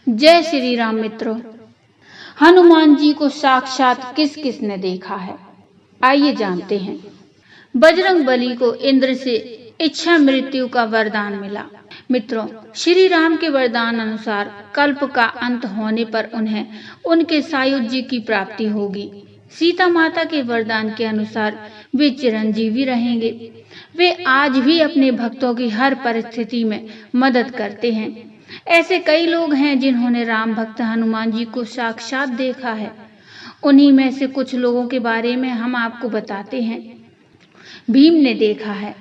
जय श्री राम मित्रों। हनुमान जी को साक्षात किस किस ने देखा है, आइए जानते हैं। बजरंग बली को इंद्र से इच्छा मृत्यु का वरदान मिला। मित्रों, श्री राम के वरदान अनुसार कल्प का अंत होने पर उन्हें उनके सायुज्य की प्राप्ति होगी। सीता माता के वरदान के अनुसार वे चिरंजीवी रहेंगे। वे आज भी अपने भक्तों की हर परिस्थिति में मदद करते हैं। ऐसे कई लोग हैं जिन्होंने राम भक्त हनुमान जी को साक्षात देखा है। उन्हीं में से कुछ लोगों के बारे में हम आपको बताते हैं। भीम ने देखा है।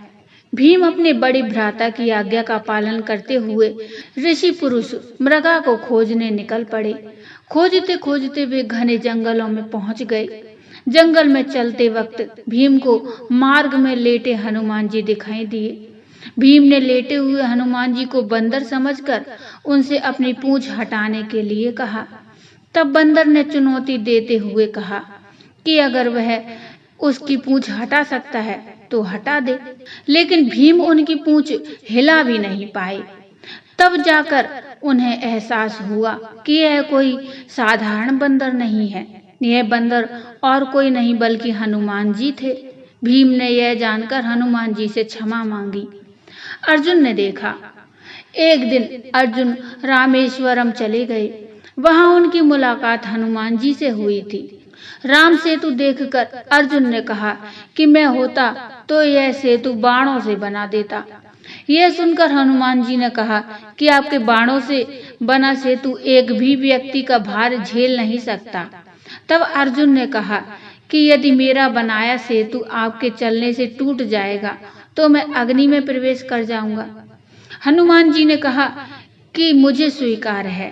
भीम अपने बड़े भ्राता की आज्ञा का पालन करते हुए ऋषि पुरुष मृगा को खोजने निकल पड़े। खोजते खोजते वे घने जंगलों में पहुंच गए। जंगल में चलते वक्त भीम को मार्ग में लेटे हनुमान जी दिखाई दिए। भीम ने लेटे हुए हनुमान जी को बंदर समझकर उनसे अपनी पूंछ हटाने के लिए कहा। तब बंदर ने चुनौती देते हुए कहा कि अगर वह उसकी पूंछ हटा सकता है तो हटा दे। लेकिन भीम उनकी पूंछ हिला भी नहीं पाए। तब जाकर उन्हें एहसास हुआ कि यह कोई साधारण बंदर नहीं है, यह बंदर और कोई नहीं बल्कि हनुमान जी थे। भीम ने यह जानकर हनुमान जी से क्षमा मांगी। अर्जुन ने देखा। एक दिन अर्जुन रामेश्वरम चले गए। वहां उनकी मुलाकात हनुमान जी से हुई थी। राम सेतु देखकर अर्जुन ने कहा कि मैं होता तो यह सेतु बाणों से बना देता। यह सुनकर हनुमान जी ने कहा कि आपके बाणों से बना सेतु एक भी व्यक्ति का भार झेल नहीं सकता। तब अर्जुन ने कहा कि यदि मेरा बनाया सेतु आपके चलने से टूट जाएगा तो मैं अग्नि में प्रवेश कर जाऊंगा। हनुमान जी ने कहा कि मुझे स्वीकार है,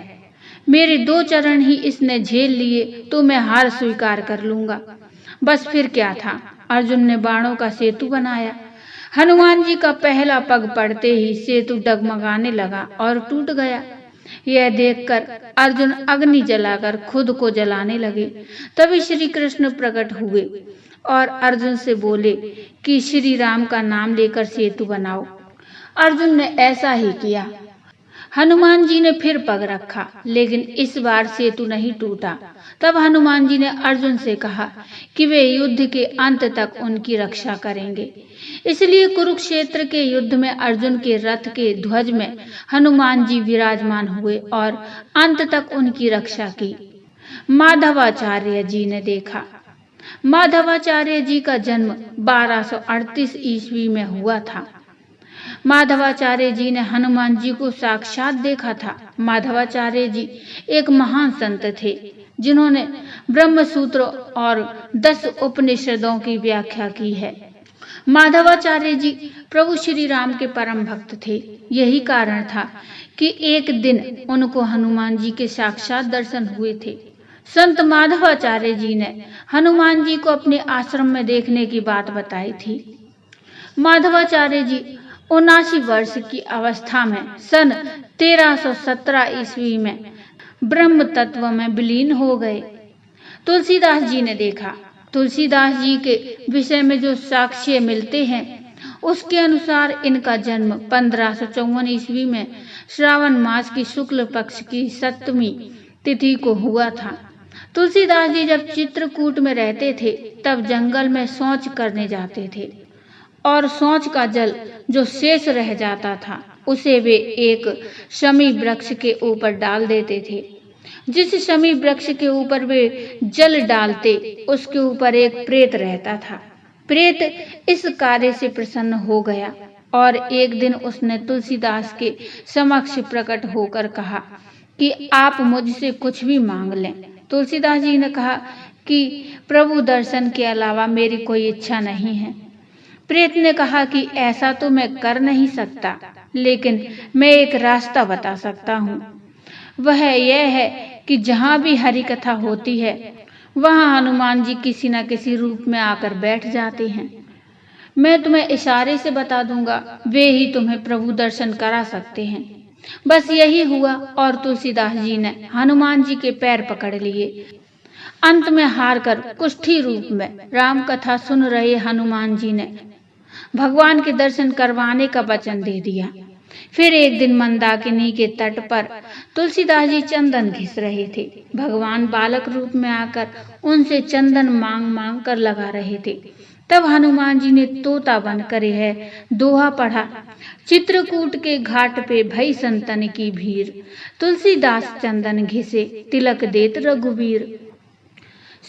मेरे 2 चरण ही इसने झेल लिए तो मैं हार स्वीकार कर लूंगा। बस फिर क्या था, अर्जुन ने बाणों का सेतु बनाया। हनुमान जी का पहला पग पड़ते ही सेतु डगमगाने लगा और टूट गया। यह देखकर अर्जुन अग्नि जलाकर खुद को जलाने लगे। तभी श्री कृष्ण प्रकट हुए और अर्जुन से बोले कि श्री राम का नाम लेकर सेतु बनाओ। अर्जुन ने ऐसा ही किया। हनुमान जी ने फिर पग रखा, लेकिन इस बार सेतु नहीं टूटा। तब हनुमान जी ने अर्जुन से कहा कि वे युद्ध के अंत तक उनकी रक्षा करेंगे। इसलिए कुरुक्षेत्र के युद्ध में अर्जुन के रथ के ध्वज में हनुमान जी विराजमान हुए और अंत तक उनकी रक्षा की। माधवाचार्य जी ने देखा। माधवाचार्य जी का जन्म 1238 ईस्वी में हुआ था। माधवाचार्य जी ने हनुमान जी को साक्षात देखा था। माधवाचार्य जी एक महान संत थे जिन्होंने ब्रह्म सूत्र और 10 उपनिषदों की व्याख्या की है। माधवाचार्य जी प्रभु श्री राम के परम भक्त थे। यही कारण था कि एक दिन उनको हनुमान जी के साक्षात दर्शन हुए थे। संत माधवाचार्य जी ने हनुमान जी को अपने आश्रम में देखने की बात बताई थी। माधवाचार्य जी 79 वर्ष की अवस्था में सन 1317 ईस्वी में ब्रह्म तत्व में विलीन हो गए। तुलसीदास जी ने देखा। तुलसीदास जी के विषय में जो साक्ष्य मिलते हैं उसके अनुसार इनका जन्म 1554 ईस्वी में श्रावण मास की शुक्ल पक्ष की 7वीं तिथि को हुआ था। तुलसीदास जी जब चित्रकूट में रहते थे तब जंगल में शौच करने जाते थे और शौच का जल जो शेष रह जाता था उसे वे एक शमी वृक्ष के ऊपर डाल देते थे। जिस शमी वृक्ष के ऊपर वे जल डालते उसके ऊपर एक प्रेत रहता था। प्रेत इस कार्य से प्रसन्न हो गया और एक दिन उसने तुलसीदास के समक्ष प्रकट होकर कहा कि आप मुझसे कुछ भी मांग लें। तुलसीदास जी ने कहा कि प्रभु दर्शन के अलावा मेरी कोई इच्छा नहीं है। प्रेत ने कहा कि ऐसा तो मैं कर नहीं सकता, लेकिन मैं एक रास्ता बता सकता हूँ। वह यह है कि जहाँ भी हरि कथा होती है वहाँ हनुमान जी किसी न किसी रूप में आकर बैठ जाते हैं। मैं तुम्हें इशारे से बता दूंगा, वे ही तुम्हें प्रभु दर्शन करा सकते हैं। बस यही हुआ और तुलसीदास जी ने हनुमान जी के पैर पकड़ लिए। अंत में हार कर कुष्ठी रूप में राम कथा सुन रहे हनुमान जी ने भगवान के दर्शन करवाने का वचन दे दिया। फिर एक दिन मंदाकिनी के तट पर तुलसीदास जी चंदन घिस रहे थे। भगवान बालक रूप में आकर उनसे चंदन मांग मांग कर लगा रहे थे। तब हनुमान जी ने तोता बनकर यह दोहा पढ़ा, चित्रकूट के घाट पे भई संतन की भीड़, तुलसीदास चंदन घिसे तिलक देत रघुवीर।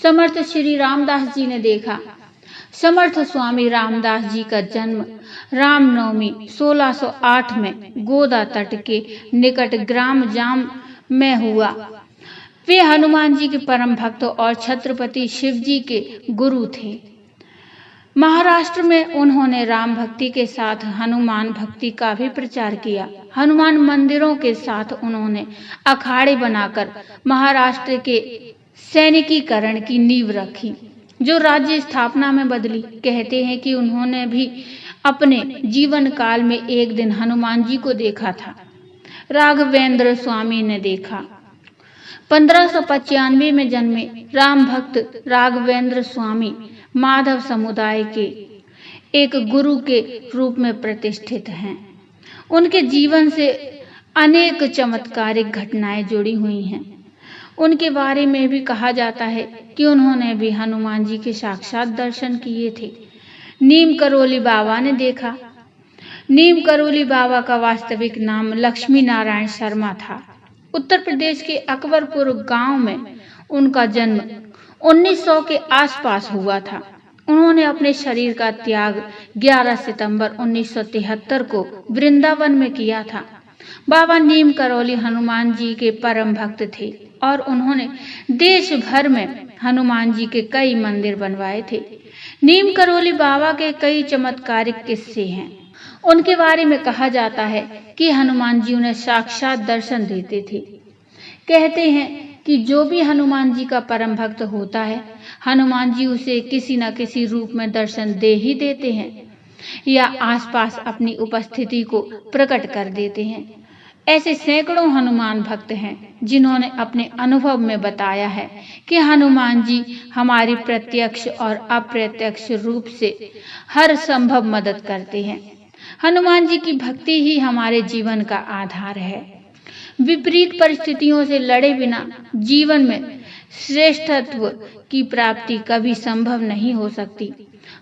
समर्थ श्री रामदास जी ने देखा। समर्थ स्वामी रामदास जी का जन्म रामनवमी 1608 में गोदा तट के निकट ग्राम जाम में हुआ। वे हनुमान जी के परम भक्त और छत्रपति शिवजी के गुरु थे। महाराष्ट्र में उन्होंने राम भक्ति के साथ हनुमान भक्ति का भी प्रचार किया। हनुमान मंदिरों के साथ उन्होंने अखाड़े बनाकर महाराष्ट्र के सैनिकीकरण की नींव रखी, जो राज्य स्थापना में बदली। कहते हैं कि उन्होंने भी अपने जीवन काल में एक दिन हनुमान जी को देखा था। राघवेंद्र स्वामी ने देखा। 1595 में जन्मे राम भक्त राघवेंद्र स्वामी माधव समुदाय के एक गुरु के रूप में प्रतिष्ठित हैं। उनके जीवन से अनेक चमत्कारिक घटनाएं जुड़ी हुई हैं। उनके बारे में भी कहा जाता है कि उन्होंने भी हनुमान जी के साक्षात दर्शन किए थे। नीम करोली बाबा ने देखा। नीम करोली बाबा का वास्तविक नाम लक्ष्मी नारायण शर्मा था। उत्तर प्रदेश के अकबरपुर गांव में उनका जन्म 1900 के आसपास हुआ था। उन्होंने अपने शरीर का त्याग 11 सितंबर 1973 को वृंदावन में किया था। बाबा नीम करोली हनुमान जी के परम भक्त थे और उन्होंने देश भर में हनुमान जी के कई मंदिर बनवाए थे। नीम करोली बाबा के कई चमत्कारिक किस्से हैं। उनके बारे में कहा जाता है कि हनुमान जी उन्हें साक्षात दर्शन देते थे। कहते हैं कि जो भी हनुमान जी का परम भक्त होता है, हनुमान जी उसे किसी न किसी रूप में दर्शन दे ही देते हैं या आसपास अपनी उपस्थिति को प्रकट कर देते हैं। ऐसे सैकड़ों हनुमान भक्त हैं जिन्होंने अपने अनुभव में बताया है कि हनुमान जी हमारी प्रत्यक्ष और अप्रत्यक्ष रूप से हर संभव मदद करते हैं। हनुमान जी की भक्ति ही हमारे जीवन का आधार है। विपरीत परिस्थितियों से लड़े बिना जीवन में श्रेष्ठत्व की प्राप्ति कभी संभव नहीं हो सकती।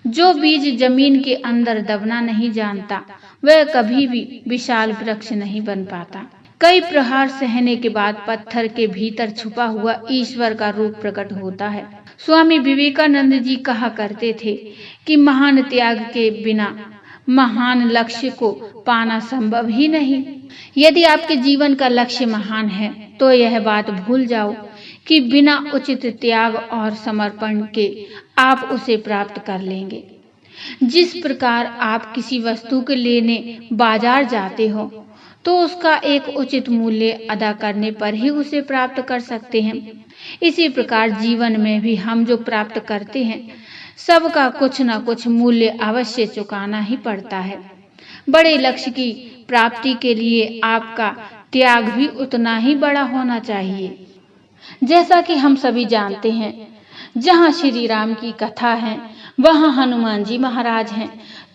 जो बीज जमीन के अंदर दबना नहीं जानता, वह कभी भी विशाल वृक्ष नहीं बन पाता। कई प्रहार सहने के बाद पत्थर के भीतर छुपा हुआ ईश्वर का रूप प्रकट होता है। स्वामी विवेकानंद जी कहा करते थे कि महान त्याग के बिना महान लक्ष्य को पाना संभव ही नहीं। यदि आपके जीवन का लक्ष्य महान है तो यह बात भूल जाओ कि बिना उचित त्याग और समर्पण के आप उसे प्राप्त कर लेंगे। जिस प्रकार आप किसी वस्तु के लेने बाजार जाते हो तो उसका एक उचित मूल्य अदा करने पर ही उसे प्राप्त कर सकते हैं। इसी प्रकार जीवन में भी हम जो प्राप्त करते हैं सबका कुछ न कुछ मूल्य अवश्य चुकाना ही पड़ता है। बड़े लक्ष्य की प्राप्ति के लिए आपका त्याग भी उतना ही बड़ा होना चाहिए। जैसा कि हम सभी जानते हैं, जहाँ श्री राम की कथा है वहाँ हनुमान जी महाराज हैं।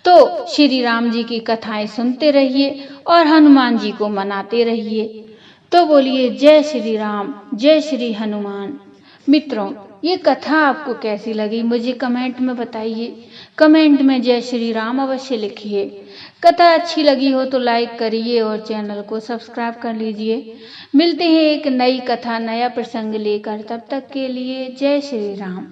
तो श्री राम जी की कथाएं सुनते रहिए और हनुमान जी को मनाते रहिए। तो बोलिए जय श्री राम, जय श्री हनुमान। मित्रों, ये कथा आपको कैसी लगी मुझे कमेंट में बताइए। कमेंट में जय श्री राम अवश्य लिखिए। कथा अच्छी लगी हो तो लाइक करिए और चैनल को सब्सक्राइब कर लीजिए। मिलते हैं एक नई कथा, नया प्रसंग लेकर। तब तक के लिए जय श्री राम।